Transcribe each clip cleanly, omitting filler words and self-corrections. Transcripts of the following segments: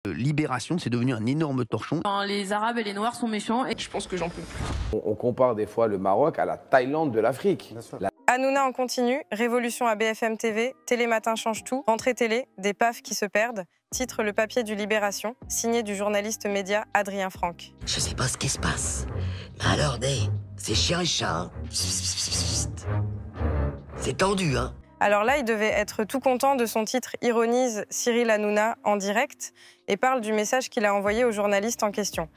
Libération, c'est devenu un énorme torchon. Enfin, les Arabes et les Noirs sont méchants et Je pense que j'en peux plus. On compare des fois le Maroc à la Thaïlande de l'Afrique. Hanouna en continu, révolution à BFM TV, Télématin change tout, rentrée télé, des PAF qui se perdent, titre le papier du Libération, signé du journaliste média Adrien Franck. Je sais pas ce qui se passe, mais alors, c'est chien et chat. Hein. C'est tendu, hein. Alors là, il devait être tout content de son titre ironise Cyril Hanouna en direct et parle du message qu'il a envoyé au journaliste en question.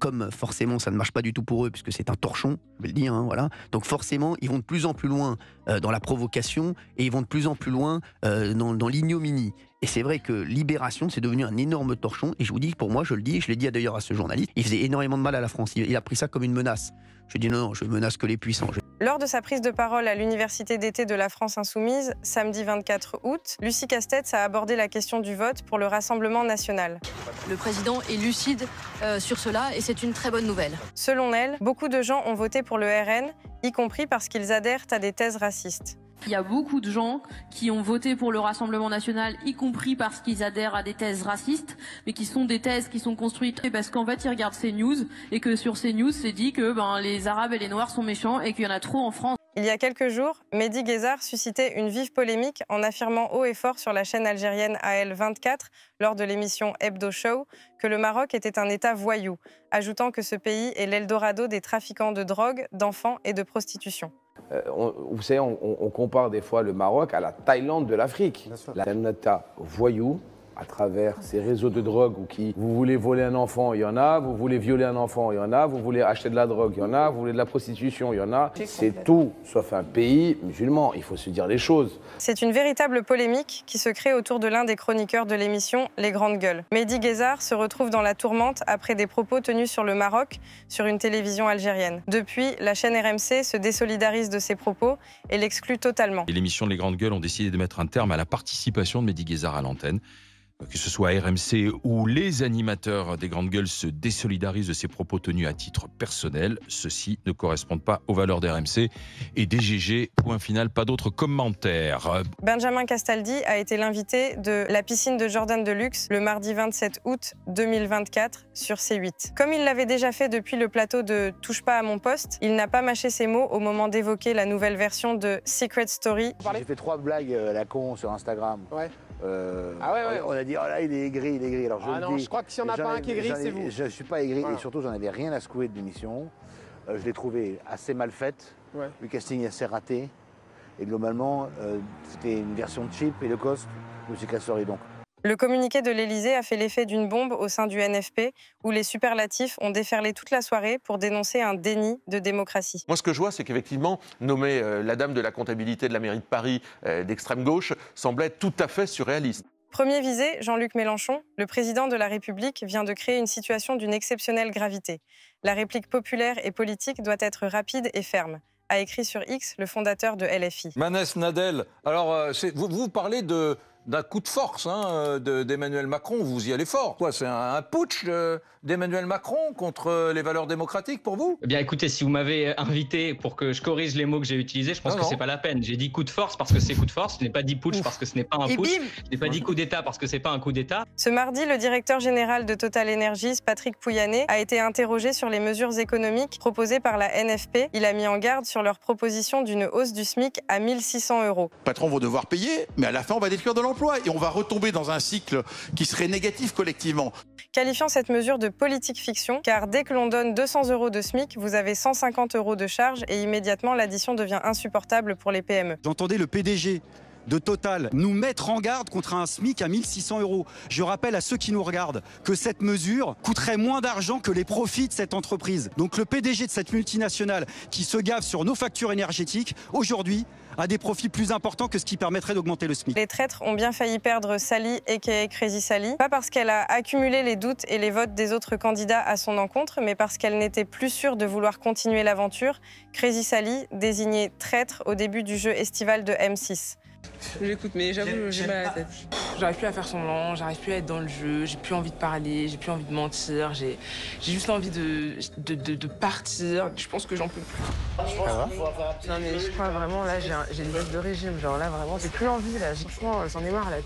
Comme forcément ça ne marche pas du tout pour eux puisque c'est un torchon, je vais le dire, hein, voilà. Donc forcément ils vont de plus en plus loin dans la provocation et ils vont de plus en plus loin dans l'ignominie. Et c'est vrai que Libération, c'est devenu un énorme torchon. Et je vous dis, pour moi, je le dis, je l'ai dit d'ailleurs à ce journaliste, il faisait énormément de mal à la France. Il a pris ça comme une menace. Je dis non, je menace que les puissants. Lors de sa prise de parole à l'Université d'été de la France Insoumise, samedi 24 août, Lucie Castetz a abordé la question du vote pour le Rassemblement national. Le président est lucide sur cela et c'est une très bonne nouvelle. Selon elle, beaucoup de gens ont voté pour le RN, y compris parce qu'ils adhèrent à des thèses racistes. il y a beaucoup de gens qui ont voté pour le Rassemblement national, y compris parce qu'ils adhèrent à des thèses racistes, mais qui sont des thèses qui sont construites parce qu'en fait ils regardent CNews et que sur CNews c'est dit que les Arabes et les Noirs sont méchants et qu'il y en a trop en France. Il y a quelques jours, Mehdi Guezar suscitait une vive polémique en affirmant haut et fort sur la chaîne algérienne AL24 lors de l'émission Hebdo Show que le Maroc était un État voyou, ajoutant que ce pays est l'Eldorado des trafiquants de drogue, d'enfants et de prostitution. Vous savez, on compare des fois le Maroc à la Thaïlande de l'Afrique. C'est un État voyou à travers ces réseaux de drogue où vous voulez voler un enfant, il y en a, vous voulez violer un enfant, il y en a, vous voulez acheter de la drogue, il y en a, vous voulez de la prostitution, il y en a. C'est tout, sauf un pays musulman, il faut se dire les choses. C'est une véritable polémique qui se crée autour de l'un des chroniqueurs de l'émission Les Grandes Gueules. Mehdi Guezar se retrouve dans la tourmente après des propos tenus sur le Maroc sur une télévision algérienne. Depuis, la chaîne RMC se désolidarise de ses propos et l'exclut totalement. Et l'émission Les Grandes Gueules ont décidé de mettre un terme à la participation de Mehdi Guezar à l'antenne. Que ce soit RMC ou les animateurs des Grandes Gueules se désolidarisent de ces propos tenus à titre personnel. Ceux-ci ne correspondent pas aux valeurs d'RMC et des GG. Point final, pas d'autres commentaires. Benjamin Castaldi a été l'invité de la piscine de Jordan Deluxe le mardi 27 août 2024 sur C8. Comme il l'avait déjà fait depuis le plateau de Touche pas à mon poste, il n'a pas mâché ses mots au moment d'évoquer la nouvelle version de Secret Story. J'ai fait 3 blagues à la con sur Instagram. Ouais. On a dit, oh là, il est aigri, il est aigri. Alors, je crois que s'il n'y en a pas un qui est aigri, c'est vous. Je ne suis pas aigri voilà. Et surtout, j'en avais rien à secouer de l'émission. Je l'ai trouvée assez mal faite. Ouais. Le casting est assez raté. Et globalement, c'était une version cheap et low cost de Secret Story. Donc. Le communiqué de l'Élysée a fait l'effet d'une bombe au sein du NFP, où les superlatifs ont déferlé toute la soirée pour dénoncer un déni de démocratie. Moi, ce que je vois, c'est qu'effectivement, nommer la dame de la comptabilité de la mairie de Paris d'extrême gauche semblait tout à fait surréaliste. Premier visé, Jean-Luc Mélenchon, le président de la République vient de créer une situation d'une exceptionnelle gravité. La réplique populaire et politique doit être rapide et ferme, a écrit sur X le fondateur de LFI. Manès Nadel, alors vous parlez d'un coup de force d'Emmanuel Macron, vous y allez fort. Quoi, c'est un putsch d'Emmanuel Macron contre les valeurs démocratiques pour vous? Eh bien écoutez, si vous m'avez invité pour que je corrige les mots que j'ai utilisés, je pense que c'est pas la peine. J'ai dit coup de force parce que c'est coup de force, je n'ai pas dit putsch parce que ce n'est pas un putsch, je n'ai pas dit coup d'État parce que c'est pas un coup d'État. Ce mardi, le directeur général de Total Energies, Patrick Pouyanné, a été interrogé sur les mesures économiques proposées par la NFP. Il a mis en garde sur leur proposition d'une hausse du SMIC à 1 600 €. Les patrons vont devoir payer, mais à la fin, on va détruire de l'emploi et on va retomber dans un cycle qui serait négatif collectivement. Qualifiant cette mesure de politique fiction, car dès que l'on donne 200 € de SMIC, vous avez 150 € de charge et immédiatement l'addition devient insupportable pour les PME. J'entendais le PDG de Total nous mettre en garde contre un SMIC à 1 600 €. Je rappelle à ceux qui nous regardent que cette mesure coûterait moins d'argent que les profits de cette entreprise. Donc le PDG de cette multinationale qui se gave sur nos factures énergétiques, aujourd'hui, a des profits plus importants que ce qui permettrait d'augmenter le SMIC. Les traîtres ont bien failli perdre Sally, a.k.a. Crazy Sally, pas parce qu'elle a accumulé les doutes et les votes des autres candidats à son encontre, mais parce qu'elle n'était plus sûre de vouloir continuer l'aventure. Crazy Sally, désignée traître au début du jeu estival de M6. J'écoute, mais j'avoue, j'ai mal à la tête. J'arrive plus à faire semblant, j'arrive plus à être dans le jeu, j'ai plus envie de parler, j'ai plus envie de mentir, j'ai juste envie de partir. Je pense que j'en peux plus. Non mais je crois vraiment, là, j'ai une baisse de régime. Genre là, vraiment, j'ai plus envie, là. Franchement, j'en ai marre, là,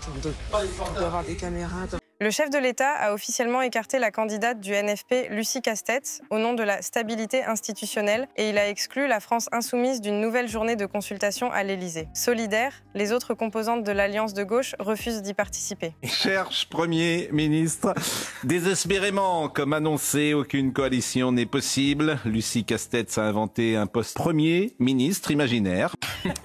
d'avoir des caméras. Le chef de l'État a officiellement écarté la candidate du NFP, Lucie Castetz, au nom de la stabilité institutionnelle, et il a exclu la France insoumise d'une nouvelle journée de consultation à l'Élysée. Solidaires, les autres composantes de l'Alliance de gauche refusent d'y participer. Cherche Premier ministre. Désespérément, comme annoncé, aucune coalition n'est possible. Lucie Castetz a inventé un poste Premier ministre imaginaire.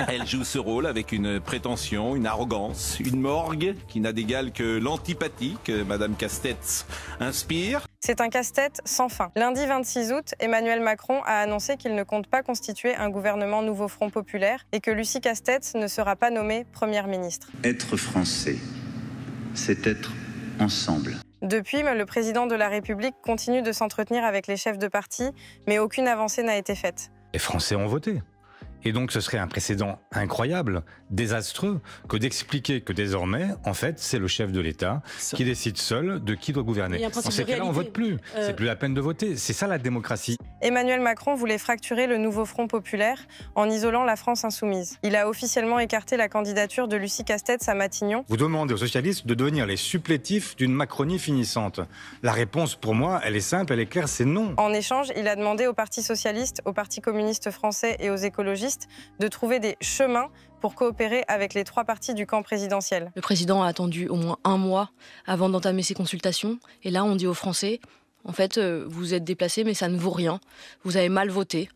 Elle joue ce rôle avec une prétention, une arrogance, une morgue qui n'a d'égal que l'antipathie que Madame Castetz inspire. C'est un casse-tête sans fin. Lundi 26 août, Emmanuel Macron a annoncé qu'il ne compte pas constituer un gouvernement Nouveau Front Populaire et que Lucie Castetz ne sera pas nommée Première ministre. Être français, c'est être ensemble. Depuis, le président de la République continue de s'entretenir avec les chefs de parti, mais aucune avancée n'a été faite. Les Français ont voté. Et donc ce serait un précédent incroyable, désastreux, que d'expliquer que désormais, en fait, c'est le chef de l'État qui décide seul de qui doit gouverner. Dans ces cas-là, on ne vote plus. C'est plus la peine de voter. C'est ça la démocratie. Emmanuel Macron voulait fracturer le Nouveau Front Populaire en isolant la France insoumise. Il a officiellement écarté la candidature de Lucie Castetz à Matignon. Vous demandez aux socialistes de devenir les supplétifs d'une Macronie finissante. La réponse, pour moi, elle est simple, elle est claire, c'est non. En échange, il a demandé au Parti socialiste, au Parti communiste français et aux écologistes de trouver des chemins pour coopérer avec les 3 partis du camp présidentiel. Le président a attendu au moins 1 mois avant d'entamer ses consultations. Et là, on dit aux Français, en fait, vous êtes déplacés, mais ça ne vaut rien. Vous avez mal voté.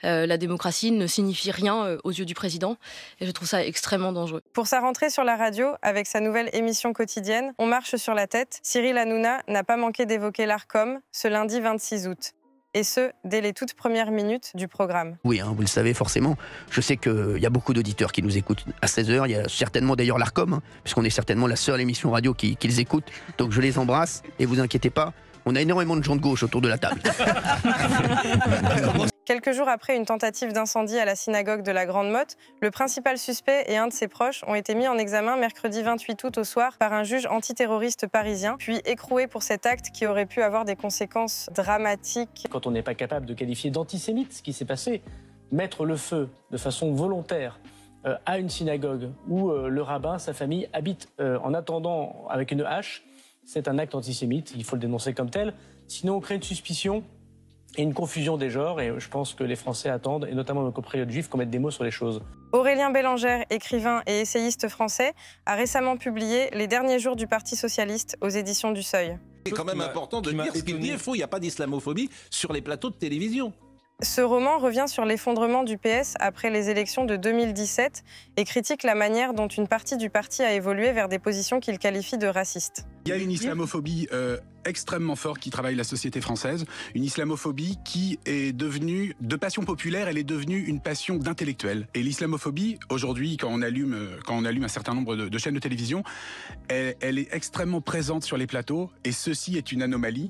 La démocratie ne signifie rien aux yeux du président. Et je trouve ça extrêmement dangereux. Pour sa rentrée sur la radio, avec sa nouvelle émission quotidienne, On marche sur la tête, Cyril Hanouna n'a pas manqué d'évoquer l'Arcom ce lundi 26 août. Et ce, dès les toutes premières minutes du programme. Oui, vous le savez forcément. Je sais qu'il y a beaucoup d'auditeurs qui nous écoutent à 16h. Il y a certainement d'ailleurs l'Arcom, puisqu'on est certainement la seule émission radio qu'ils écoutent. Donc je les embrasse et vous inquiétez pas, on a énormément de gens de gauche autour de la table. Quelques jours après une tentative d'incendie à la synagogue de la Grande Motte, le principal suspect et un de ses proches ont été mis en examen mercredi 28 août au soir par un juge antiterroriste parisien, puis écroués pour cet acte qui aurait pu avoir des conséquences dramatiques. Quand on n'est pas capable de qualifier d'antisémite ce qui s'est passé, mettre le feu de façon volontaire à une synagogue où le rabbin, sa famille, habitent en attendant avec une hache, c'est un acte antisémite, il faut le dénoncer comme tel. Sinon, on crée une suspicion et une confusion des genres, et je pense que les Français attendent, et notamment nos compatriotes juifs, qu'on mette des mots sur les choses. Aurélien Bélangère, écrivain et essayiste français, a récemment publié Les derniers jours du Parti socialiste aux éditions du Seuil. C'est quand même important de dire ce qu'il dit est faux. Il n'y a pas d'islamophobie sur les plateaux de télévision. Ce roman revient sur l'effondrement du PS après les élections de 2017 et critique la manière dont une partie du parti a évolué vers des positions qu'il qualifie de racistes. Il y a une islamophobie extrêmement forte qui travaille la société française, une islamophobie qui est devenue, de passion populaire, elle est devenue une passion d'intellectuel. Et l'islamophobie, aujourd'hui, quand on allume un certain nombre de chaînes de télévision, elle est extrêmement présente sur les plateaux, et ceci est une anomalie.